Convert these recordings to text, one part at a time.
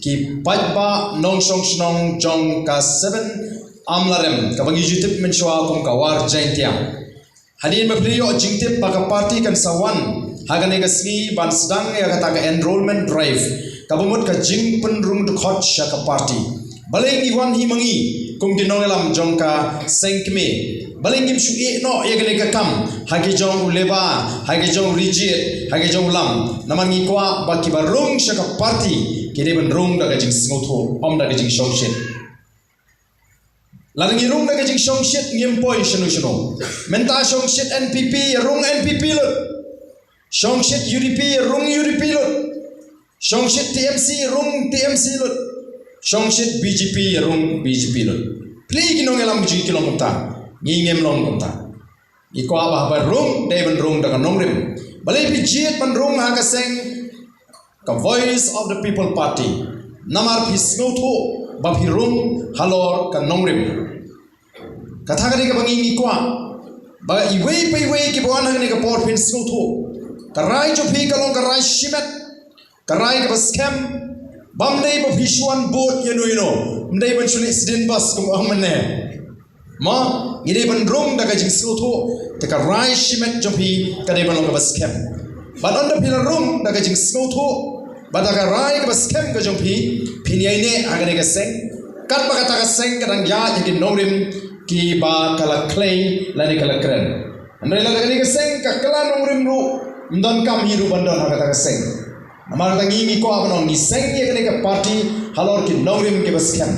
ki paidbah nongshongshit jong ka 7 Amlarem ka bangi YouTube men shwa kum ka war jeng tiang hadin baplio jingtip baka party kan sawan hagane ka sni ban sedang ya kata ka enrollment drive ka bumut ka jing rung du khot sha ka party baleng iwan hi mangi kum ki nongelam jong ka sengkme baleng gim shu e no ya gane ka kam hagi jong uleba hagi jong rigid hagi jong lam namangi kwa baki ba rung sha ka party kide ban rung da ka jing snotho om da ka jing shongshit larangi rung da ka jing shongshit ngim poi shanu menta shongshit NPP rung NPP lo shongshit UDP rung UDP lo shongshit TMC rung TMC lo shongshit BJP rung BJP lo pligi nongelam ji kilom ta ngim long ta iko aba ba rung deban rung da ka nongrim balai bi jiet ban rung ha ka seng ka voice of the people party namar phi snotho ba phi rung halor ka nongrim katha ka bangi ni kwa ba iwei pe wei ki bon hang ni ka por phin snotho ka rai jo phi ka long ka rai shimet ka rai ka scam bam nei ba phi shwan bot ye no ndai ban shuli accident bus kum amne ma ngide ban rung da ka jing snotho te ka rai shimet jo phi ka dei ban long ka scam but on the pillar room da ka jing snotho ba da ka rai ka scam ka jo phi phinyai ne agane ka seng kat ba ka ta ka seng ka dang ya ki nongrim ki ba kala clay lani kala kren andre la ka ni ka seng ka kala nongrim ru ndon kam hiru bandon ha ka seng amar ta ngi ko abon ni seng ye ka party halor ki nongrim ke baskem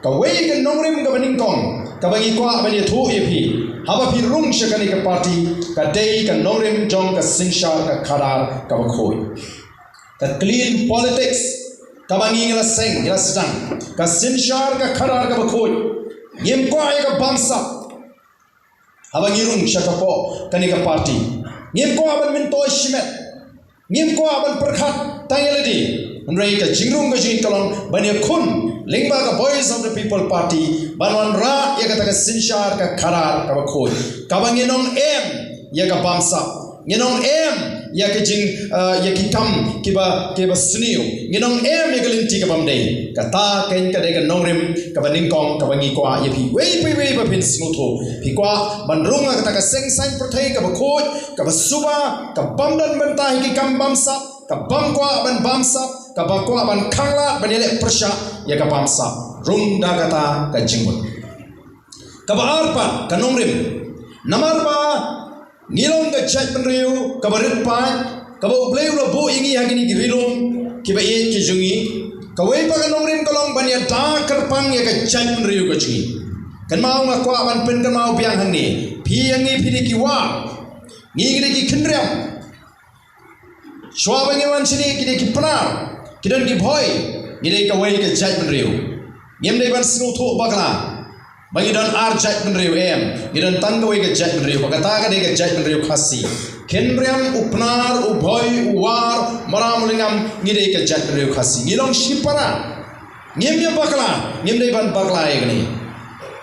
ka wei ka nongrim ka baning kong ka bangi ko abani thu ye phi haba phi rung shakani ka party ka dei ka nongrim jong ka singsha ka kharar ka khoi ka clean politics ka bangi ngala seng ngala stang ka sinshar ka kharar ka khoi ngim ko ay ka bamsa haba ngirung shakapo kani ka party ngim ko aban min to shimet ngim ko aban perkhat tayeledi nrei ka jingrung ka jing kalong bani khun lingba ka voice of the people party banwan ra ya ka ta sinshar ka kharar ka khoi ka banginong em ya ka bamsa nginong em ya ka jing ya ki kam ki ba sniu nginong em ya ka linti ka bamdei ka ta ken ka de ka nongrim ka baning kong ka bangi ko ya phi wei ba phin smutho phi kwa ban runga ka ta ka seng sang prothei ka ba khoi ka ba suba ka bamdan ban ta ki kam bamsa ka bam kwa ban bamsa ka ba kwa ban khangla ban ele prasha ya ka bamsa rung da ka ta ka jingmut ka ba arpa ka nongrim namar ba ngilong ka chat penriu kabarit pa kaba ubleu lo bu ingi hagini girilum kiba e ki jungi kawai pa kanongrim kalong banya da kerpang ya ka chat penriu ka jungi kan mau ngakwa ban pen kan mau biang hang ni phi yangi phidi ki wa ngi gide ki khinriam shwa bangi wan sini gide ki panar kidan ki boy gide ka wai ka chat penriu ngem dei ban snu tho bakla bagi dan arjat menriu em gidan tangoi ke jat menriu bagata ka de ke jat menriu khasi kenriam upnar uboy uwar maramulingam ngide ke jat menriu khasi ngilong shipara ngem bakla ngem dei ban bakla egni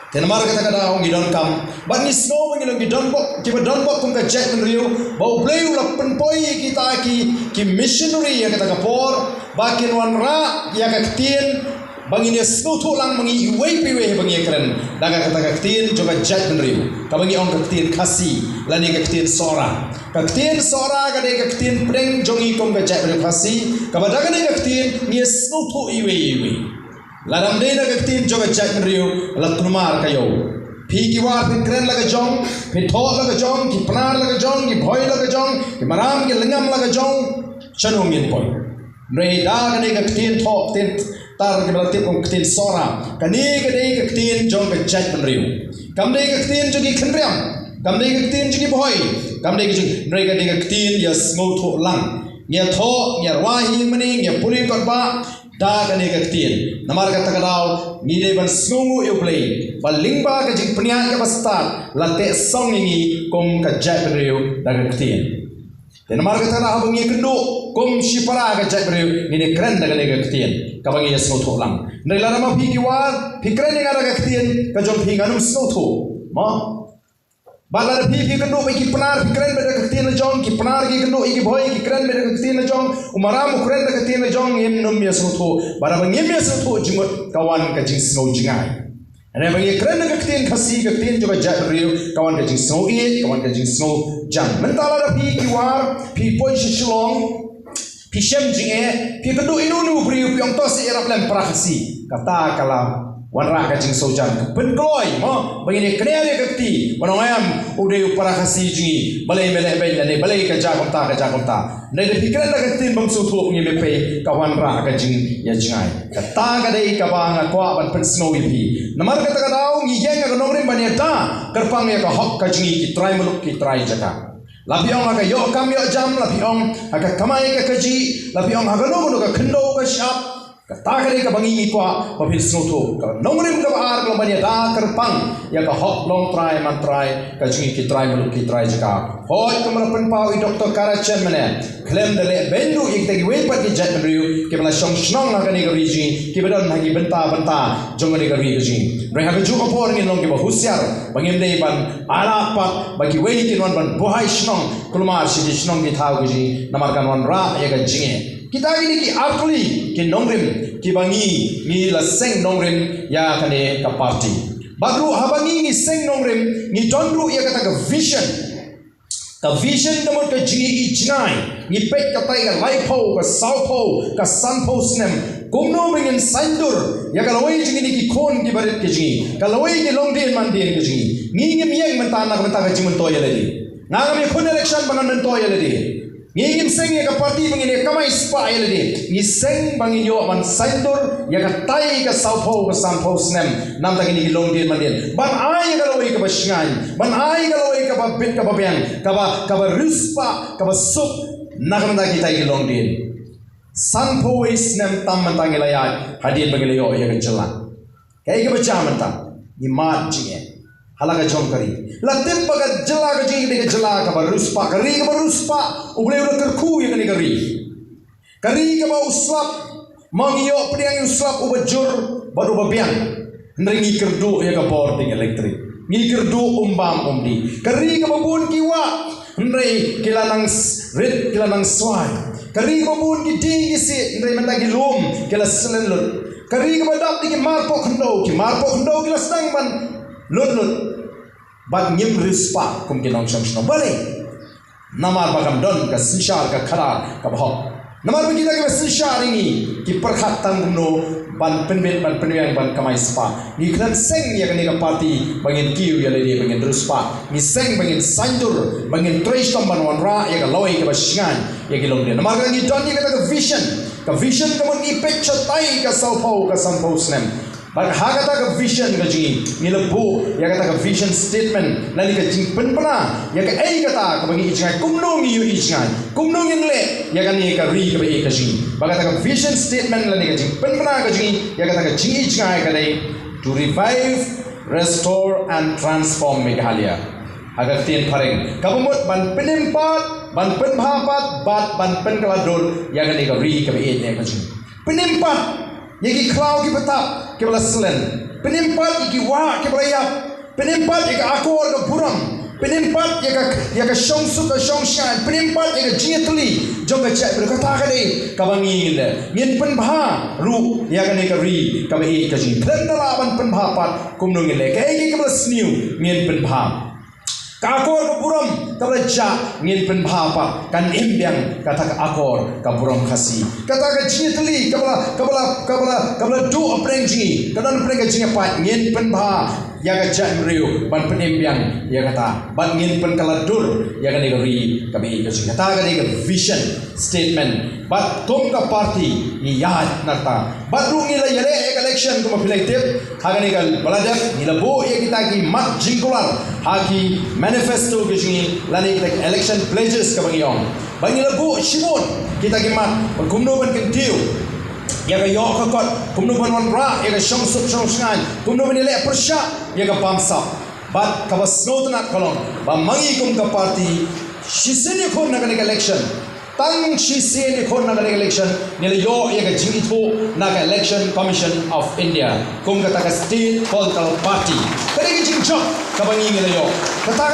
ten mar kata kada ong gidon kam ban ni snow ngilong gidon bok ki badon bok kum ka jat menriu ba ubleu la penpoi kita ki missionary ya kata ka por bakin wan ra ya ka tien bangi ne snow thu lang bangi wei pe wei bangi kren daga kata ka tin joka jat menriu ka bangi ong ka tin khasi lani ka tin sora ka de ka tin preng jongi kom ka jat menriu khasi ka ba daga ne ka tin ni snow thu i wei ladam de na ka tin joka jat menriu la kunmar ka yo phi ki war phi kren la ka jong phi tho la ka jong ki pnar la ka jong ki bhoi la ka jong ki maram ki lingam la ka jong chanong yin poi rei daga ne ka tin tho tin tar ke berarti tin sora kani ke dei ke tin jong ke chat penriu kam dei ke tin jogi khenriam kam dei ke tin jogi boy kam dei ke rei ke dei ke tin ya smol tho lang nya tho nya wahi mani nya puri kot ba da kani ke tin namar ka takadau ni dei ban snungu you play bal lingba ke jing pnia ke bastat late song ngi kom ka chat penriu da ke tin dan namar ka takadau bangi kendu kom shipara ka chat penriu ni kren da ke tin kabangi ya snow tho lang nei la ma phi ki war phi kren nga ra ka tin ka jom phi nganum snow tho ma Balar pi ki kendo ki penar ki kren beda ketin jong ki penar ki kendo ki boy ki kren beda ketin jong umaram kren beda ketin jong yem nom ya soto bara bang yem ya soto jingot kawan ka jing snow jingai ane bang kren beda ketin khasi ketin juga jat riu kawan ka jing snow it kawan ka jing snow jang mentala pi ki war pi poi shlong pi shem jinge pi kendo inu riu pi ong tos erap lem prakhasi kata kalam wanra ka jing sojan pengloi mo begini kenere kekti wanayam ude para khasi jingi balai mele bele balai ka jagonta nei de pikiran ka tin bang su thu ngi mepe ka wanra ka jing ya jingai ka ta ka dei ka bang kwa ban pen snow pi namar ka ta daw ngi yang ka nongrim bania ta kerpang ya ka hok ka jingi ki try muluk ki try jaka lapiong aga yo kam yo jam lapiong aga kamai ka kaji lapiong aga no ka khendo ka shap Kata ka bangi kwa papil snoto ka nongrim ka baar ka banya da kerpang ya ka hok long try man try ka jingi ki try muluk ki try jaka hoy kamra pen pau I doktor karachan mane klem dele bendu ik tegi we pat ki jat riu ke bala shong shnong ka ni ka riji ki bedon na ki benta jong ni ka riji re ha ju ko por ni long ki ba husyar bangim dei ban ala pat ba ki we ki non ban bohai shnong kulmar shi shnong ki thau ki namar kan wan ra ya ka jingi kita ini ki akli ki nongrim ki bangi ni la seng nongrim ya kane ka party bagru habangi ni seng nongrim ni tondru ya kata ka vision namor ka jingi I jinai ni pek ka tai ka laipo ka saupo ka sanpo snem kumno bingin sandur ya ka lawai jingi ni ki kon ki barit ki jingi ka lawai ni longdien mandien ki jingi ni ngim yang mentana ka jimun to ya ledi ngam ni kun election bangan men to ya ledi Ngim seng ya ka parti bangin ya kamai spa ya ledi ni seng bangin yo man sandur ya ka tai ka saupo ka sanpo snem nam tagi ni longdien mandien ban ai ka lawai ka basngai ban ai ka lawai ka ba bit ka ba biang ka ba ruspa ka ba sup nakam tagi tai ki longdien sanpo snem tam man tangi layat hadien bangin yo ya ka jalan kai ka baca manta ni mat jinge halaga jong kari latim baga jala ka jing de jala ka baruspa kari ka baruspa uble uble kerku ya kani kari ka ba uslap mangiyo pediang uslap ubajur baru babiang ndringi kerdu ya ka boarding elektrik ngi kerdu umbam umdi kari ka babun kiwa ndrei kilanang rit kilanang swai kari ka babun ki ding ki si ndrei mandagi lum kila selenlut kari ka badap di ki marpo khndo kila sedang ban lut bat ngim rispa kum ki nong shong bale namar bagam don ka sinshar ka khara ka bahok namar bagi kita sinshar ini ki perkhat tang no ban penbet ban penyang ban kamai spa ni kran seng ya kan ka party bangin kiu ya ledi bangin rispa ni seng bangin sandur bangin trace tom ban wan ra ya ka loi ka basingan ya ki long dia namar ka ni don ni ka vision ka mon ni picture tai ka saupo ka sanpo snem Bag hagata ka vision ka jingi nilabu ya kata ka vision statement lali ka jing penpana ya ka ai kata ka bagi ichangai kumnong yu ichangai kumnong inle ya ka ni ka ri ka be ka jingi bag kata ka vision statement lali ka jing penpana ka jingi ya kata ka jing ichangai ka dai to revive restore and transform Meghalaya agar tien pareng kabumut ban penimpat ban penbhapat ban penkaladul ya ka ni ka ri ka be ka jingi penimpat Yagi klau ki betap ke bala selen penimpat iki wa ke bala yap penimpat ika akor ke buram penimpat ya ka shongsu ka shongshan penimpat ya ka jietli jong ka chat berkata ka dei ka bangi le ngin penbha ru ya ka ne ka ri ka be ka ji pendala ban penbha pat kumnung le ka iki ka bala sniu ngin penbha Kakor ke buram kabla ja ngin penbha pa kan imbyang kata ka akor ka buram khasi kata ka jitli kabla do aprenji kadan preng ka jinga pa ngin penbha ya ka ja mriu ban penimbyang ya kata ban ngin pen kaladur ya ka ni ri ka be ka jinga kata ka ni vision statement bat tom ka party ni yad narta bat ru ngila yale election ko mapilaitet hagani kal baladek nilabo ya kita ki mat jingkular haki manifesto ke jingi lani kita election pledges ka bangyong bangilabo shimon kita ki mat kumno ban kentiu ya ka yo ka kot kumno ban wan ra ya ka shong shngan kumno ban ile persha ya ka pamsa bat ka basnot na kolong ba mangi kum ka party shisene khon na ka election tang chi se ni khon na election ni le yo ye ga jing itho na ga election commission of India kum ka ta ka state political party kare gi jing chok ka bangi ni le yo kata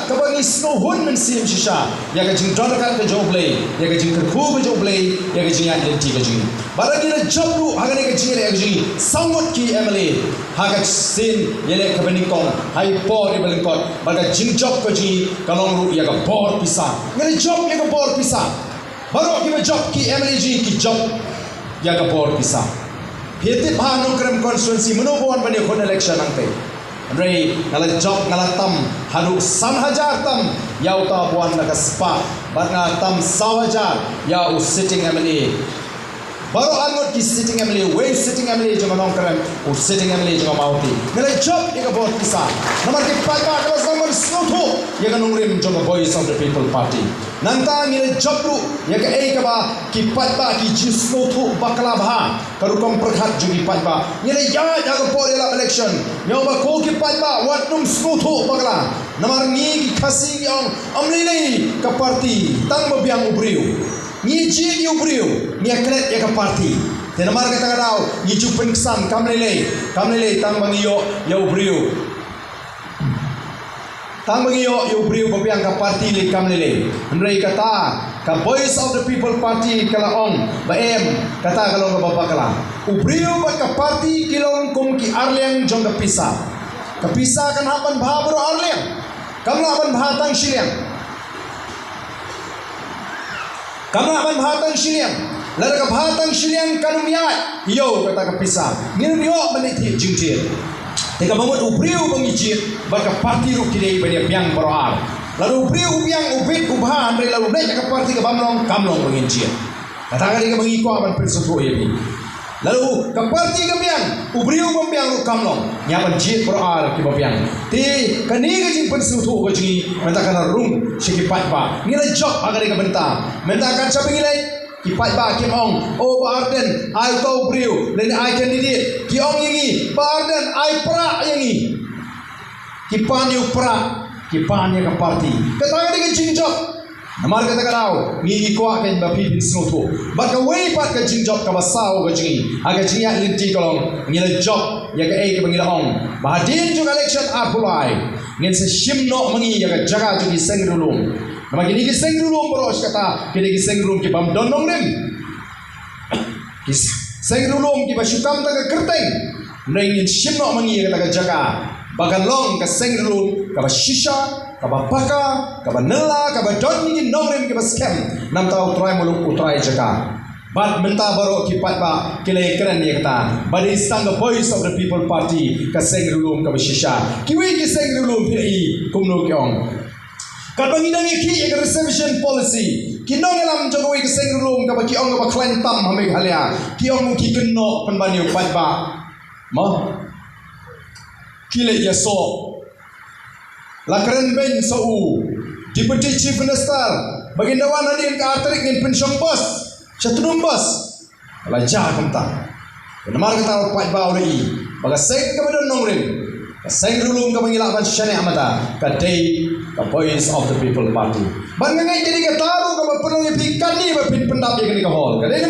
ka bangi snow hun men sim shisha ya ga jing don ka jo play ya ga jing khu ga jo play ya ga jing identity ga jing baragi na job ru ha ga ni ga jing le ga jing samot ki MLA ha ga sin ye le ka bani kong hai por i balen kot ba ga jing job ko ji kalong ru ya ga bor pisa ni job ya ga bor pisa baru kita job ki MLG ki job ya ka bor pisa hete ba nongrim constituency menobuan bani kon election angte rei ngala job ngala tam haru 1000 tam yau ta buan na ka spa banga tam 1000 ya u sitting MLA baru angot ki sitting MLA we sitting MLA jong nongrim u sitting MLA jong mauti ngala job ya ka bor pisa nomor ki pa ka zaman snotho ya ka nongrim jong voice of the people party nanta ngile job ru ya ka ei ka ba ki paidbah ki jisno thu bakla bha karukom prakhat jugi paidbah ngile ya ka por ela election yo ba ko ki paidbah wat num sno thu bakla namar ngi ki khasi ki ong amli nei ka party tang ba biang ubriu ngi ji ki ubriu ngi kret ya ka party te namar ka ta dau ngi ju pengsan kamle lei tang bang yo ya ubriu tang bagi yo beriu babiang ka parti le kamlele andrei kata ka voice of the people party kala ong ba kata kalau ka babakala ubriu ba ka parti kilong kum ki arleng jong ka pisa kan hapan bha bro arleng kamla ban bha tang shiliang lara ka bha tang shiliang kanum ya yo kata ka pisa ngin yo mani thi jingtir teka bangun ubriu bangijit baka parti ru kidei bani biang baroar lalu ubriu biang ubit ubha andre lalu naik ka parti ka kamlong bangijit kata ka bangi ko aban persoto yebi lalu ka parti ka biang ubriu biang ru kamlong nyapan jit baroar ki biang ti kani ka jing persoto ko jingi menta kana rung shiki paidbah ni la job agari ka benta menta kan sabi nilai ki paidbah ki ong o Bah Ardent ai tau briu len ai candidate ki ong yangi Bah Ardent ai pra yangi ki panyu pra ki panya ka parti kata ka jing job namar kata ka daw ni ko akan ba pipin snoto ba ka way pat ka jing job ka basaw ka jingi aga jingi linti kolong ngila job ya ka ei ka bangila ong ba din ju election apulai ngin se shimno mangi ya ka jaga ju ki sengrulum nama kini ki sengrulum boros kata kini ki sengrulum ki bam don nongrim ki sengrulum ki basukam ta ka kerteng nengin shimno mangi ya ka jaga bagan long ka sengrulum ka shisha ka baka ka nela ka don ni nongrim ki baskem nam ta utrai muluk utrai jaga bat menta baro ki paidbah kile keren ye kata badi sang the voice of the people party ka sengrulum ka shisha kiwi ki sengrulum pi kumno kyong kadang idang iki ek reservation policy kinong elam jokowi ke sengrulum ka baki ong ka klan tam hame halia ki ong ki kenno penbaniu paidbah ma kile ya so la keren ben so deputy chief minister bagindawan hadin ka atrik ngin pensyong bos chatrum bos la ja kamta namar kata paidbah uri baga sek ka badon nongrim sengrulum ka bangilaban shane amata ka day the voice of the people party ban ngai jadi ka taru ka penong ipikan ni ba pin pendap ye ka hol ka dei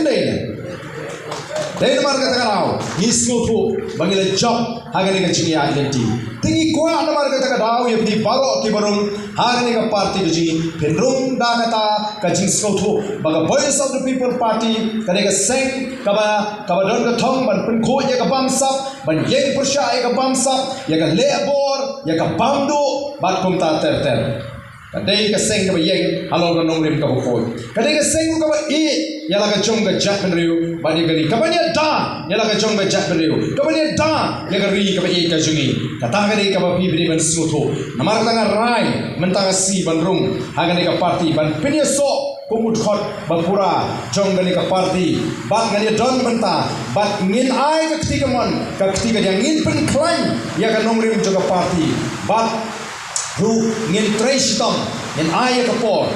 dei namar kata karau ismo thu bangila job hagani ka chiya identity tingi ko namar kata ka daw ye di baro ki barung hagani ka party ji penrung da kata ka jingsmo thu baga voice of the people party kane ka seng ka ba don ka thong ban pen kho ye ka bam sap ban yeng persha ye ka bam sap ye ka lebor ye ka bamdu bat kum ta ter kadai ka seng ka ba yeng halor ka nongrim ka khoi kadai ka seng ka ba i yala ka chong ka jat ben riu bani gari ka banya da yala ka chong ka jat ben riu ka banya da ya ka ri ka ba i ka jungi kata ka dei ka ba pi ban smutho namar ka rai mentang si ban rung hagani ka party ban pinya so kumut khot bapura jong gani ka party bat gani don benta bat ngin ai ka ktiga mon ka ktiga yang ngin pen klaim ya ka nongrim jo ka party bat ru ngin trace tom ngin ai ka por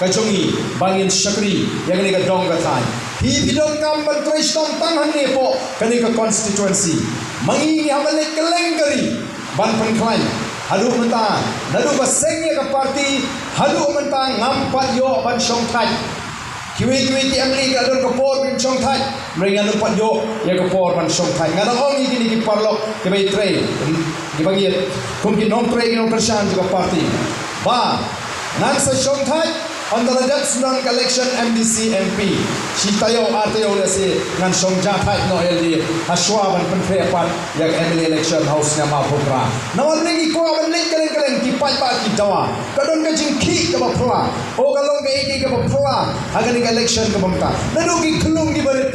ka jongi bangin shakri yang ni ka dong ka than hi bidon kam ban trace tom tang han ne po kani ka constituency mangi ni hamale keleng gari ban pen klaim halu menta nadu ba sengye ka party halu menta ngam pat yo ban shong thai kiwi ti amli ka don kapor bin chong thai meringan lupat yo ya kapor ban chong thai ngada ong ini ki parlo ke bai tre di bagian kumki non tre non persan juga parti ba nan sa chong thai antara dat senang election MDC MP si tayo atayo le si ngan chong ja thai no LD shwa ban pen pan yang MLA election house nya ma phokra nawan lagi ko ban lek kalen ki paidbah ki dawa kadon ka jingki ka ba phla o kalong ka iki ka ba phla agan election ka bamta nanu ki khulung ki barit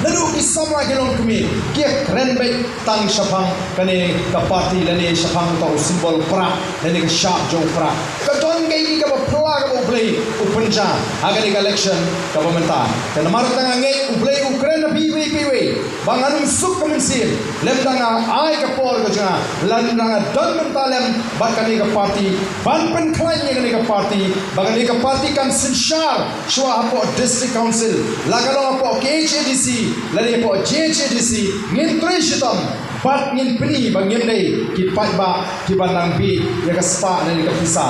nanu ki samla ki long kumi kYRKIEH bai tang shapang kane ka party lani shapang to symbol pra lani ka sharp jong pra kadon ka iki ka ba phla ka ba play Pynshai agan election ka bamta kana maratang ngai uplay ukren na piwi bang anum suk kamensin lem danga ai ka por ka janga lan danga don mentalem bakani ka party ban pen khlai ni ka party bagani ka party kan sinshar shwa hapoh district council lagalong hapoh KHADC lari hapoh JHADC ngin tre shitam bat ngin pri bang ngim dei ki paidbah ki banang bi ya ka spa ni ka pisa